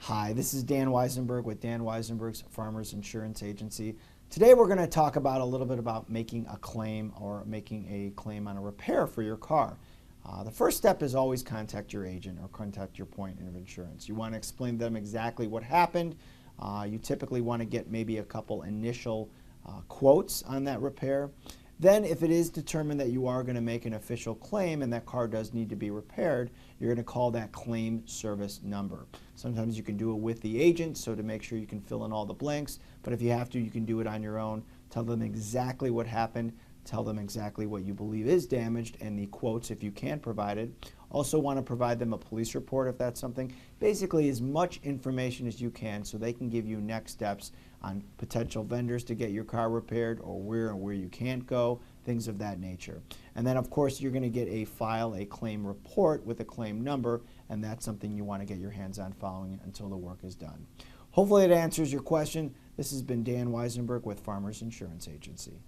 Hi, this is Dan Weisenberg with Dan Weisenberg's Farmers Insurance Agency. Today we're going to talk about a little bit about making a claim or making a claim on a repair for your car. The first step is always contact your agent or contact your point of insurance. You want to explain to them exactly what happened. You typically want to get maybe a couple initial quotes on that repair. Then if it is determined that you are going to make an official claim and that car does need to be repaired, you're going to call that claim service number. Sometimes you can do it with the agent, so to make sure you can fill in all the blanks, but if you have to, you can do it on your own. Tell them exactly what happened, tell them exactly what you believe is damaged, and the quotes if you can provide it. Also want to provide them a police report if that's something. Basically as much information as you can so they can give you next steps on potential vendors to get your car repaired or where you can't go, things of that nature. And then of course you're going to get a claim report with a claim number, and that's something you want to get your hands on following until the work is done. Hopefully it answers your question. This has been Dan Weisenberg with Farmers Insurance Agency.